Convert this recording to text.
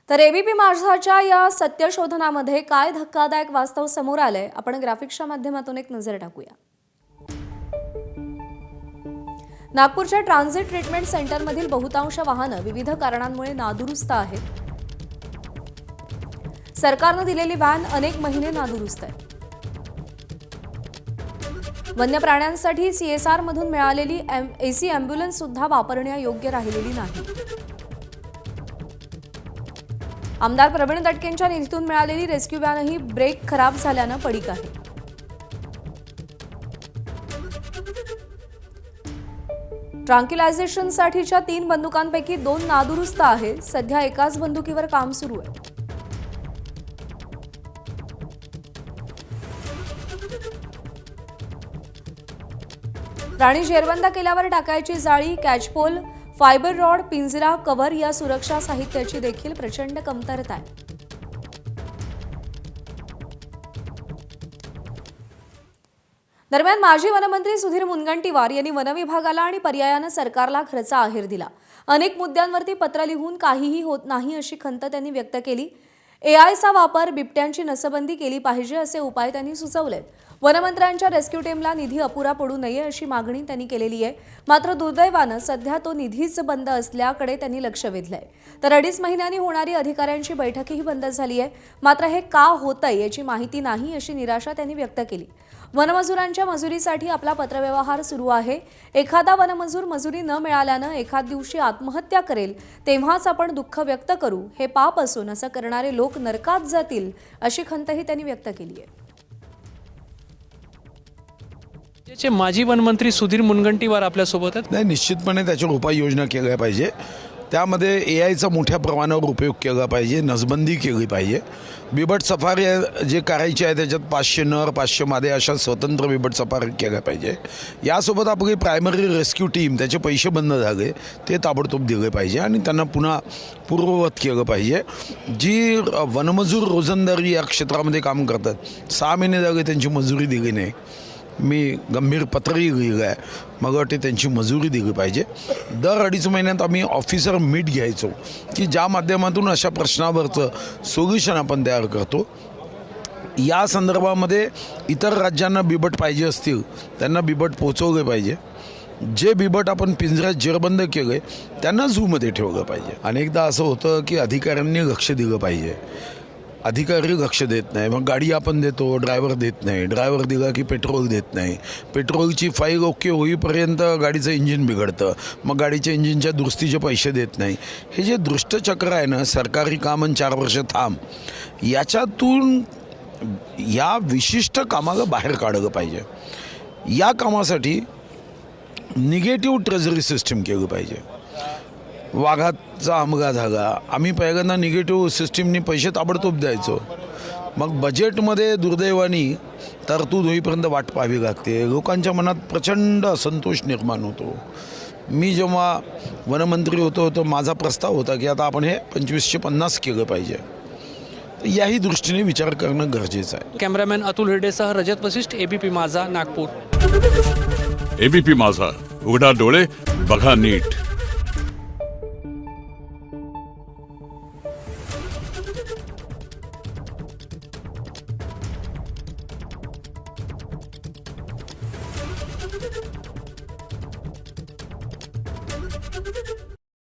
तर एबीपी माझाच्या या सत्यशोधनामध्ये काय धक्कादायक वास्तव समोर आलंय आपण ग्राफिक्सच्या माध्यमातून एक नजर टाकूया। नागपूरच्या ट्रान्झिट ट्रीटमेंट सेंटरमधील बहुतांश वाहनं विविध कारणांमुळे नादुरुस्त आहेत। सरकारने दिलेली व्हॅन अनेक महिने नादुरुस्त आहे। वन्य प्राण्यांसाठी सीएसआर मधून मिळालेली एसी अँब्युलन्स सुद्धा वापरण्यायोग्य राहिलेली नाही। आमदार प्रवीण दटकेंच्या निधीतून मिळालेली रेस्क्यू व्हॅनही ब्रेक खराब झाल्याने पडीक आहे। ट्रँक्युलायझेशनसाठीच्या 3 बंदुकांपैकी 2 नादुरुस्त आहेत। सध्या एकाच बंदुकीवर काम सुरू आहे। प्राणी जेरबंद केल्यावर टाकायची जाळी, कॅचपोल, फायबर रॉड, पिंजरा, कव्हर या सुरक्षा साहित्याची देखील प्रचंड कमतरता आहे। दरम्यान माजी वनमंत्री सुधीर मुनगंटीवार यांनी वनविभागाला आणि पर्यायाने सरकारला खर्चा आहेर दिला। अनेक मुद्द्यांवरती पत्र लिहून काहीही होत नाही अशी खंत त्यांनी व्यक्त केली। एआयचा वापर, बिबट्यांची नसबंदी केली पाहिजे असे उपाय त्यांनी सुचवलेत। वनमंत्र्यांच्या रेस्क्यू टीमला निधी अपुरा पडू नये अशी मागणी त्यांनी केलेली आहे। मात्र दुर्दैवाने सध्या तो निधीच बंद असल्याकडे त्यांनी लक्ष वेधलंय। तर 2.5 महिन्यांनी होणारी अधिकाऱ्यांची बैठकही बंद झाली आहे। मात्र हे का होतंय याची माहिती नाही अशी निराशा त्यांनी व्यक्त केली। वनमजुरांच्या मजुरीसाठी आपला पत्रव्यवहार सुरू आहे। एखादा वनमजूर मजुरी न मिळाल्याने एखाद दिवशी आत्महत्या करेल तेव्हाच आपण दुःख व्यक्त करू। हे पाप असून असं करणारे लोक नरकात जातील अशी खंतही त्यांनी व्यक्त केली आहे। माजी वनमंत्री सुधीर मुनगंटीवार आपल्या सोबत आहेत। नाही, निश्चितपणे त्याच्यावर उपाययोजना केल्या पाहिजे। त्यामध्ये एआयचा मोठ्या प्रमाणावर उपयोग केला पाहिजे, नसबंदी केली पाहिजे। बिबट सफारी जे करायची आहे त्याच्यात 500 नर 500 मादे अशा स्वतंत्र बिबट सफारी केल्या पाहिजे। यासोबत आपली प्रायमरी रेस्क्यू टीम त्याचे पैसे बंद झाले ते ताबडतोब दिले पाहिजे आणि त्यांना पुन्हा पूर्ववत केलं पाहिजे। जी वनमजूर रोजंदारी या क्षेत्रामध्ये काम करतात 6 महिने झाले त्यांची मजुरी दिली नाही। मी गंभीर पत्रही लिहिलं आहे, मग वाटते त्यांची मजुरी दिली पाहिजे। दर 2.5 महिन्यात आम्ही ऑफिसर मीट घ्यायचो की ज्या माध्यमातून अशा प्रश्नावरचं सोल्युशन आपण तयार करतो। या संदर्भामध्ये इतर राज्यांना बिबट पाहिजे असतील त्यांना बिबट पोचवले पाहिजे। जे बिबट आपण पिंजऱ्यात जेरबंद केले त्यांना झूमध्ये ठेवलं पाहिजे। अनेकदा असं होतं की अधिकाऱ्यांनी लक्ष दिलं पाहिजे, अधिकारी लक्ष देत नाही। मग गाडी आपण देतो, ड्रायव्हर देत नाही, ड्रायव्हर दिला की पेट्रोल देत नाही, पेट्रोलची फाईल ओके होईपर्यंत गाडीचं इंजिन बिघडतं, मग गाडीच्या इंजिनच्या दुरुस्तीचे पैसे देत नाही। हे जे दुष्टचक्र आहे ना, सरकारी काम आणि 4 वर्ष थांब, याच्यातून या विशिष्ट कामाला बाहेर काढलं पाहिजे। या कामासाठी निगेटिव्ह ट्रेझरी सिस्टीम केली पाहिजे। वाघाचा हमला झाला, आम्ही पहिल्यांदा निगेटिव्ह सिस्टीमनी पैसे ताबडतोब द्यायचो, मग बजेटमध्ये दुर्दैवानी तरतूद होईपर्यंत वाट पाहावी लागते। लोकांच्या मनात प्रचंड असंतोष निर्माण होतो। मी जेव्हा वनमंत्री होतो माझा प्रस्ताव होता की आता आपण हे 2550 केलं पाहिजे। तर याही दृष्टीने विचार करणं गरजेचं आहे। कॅमेरामॅन अतुल हिरडेसह रजत वशिष्ठ, एबीपी माझा, नागपूर। एबीपी माझा, उघडा डोळे बघा नीट।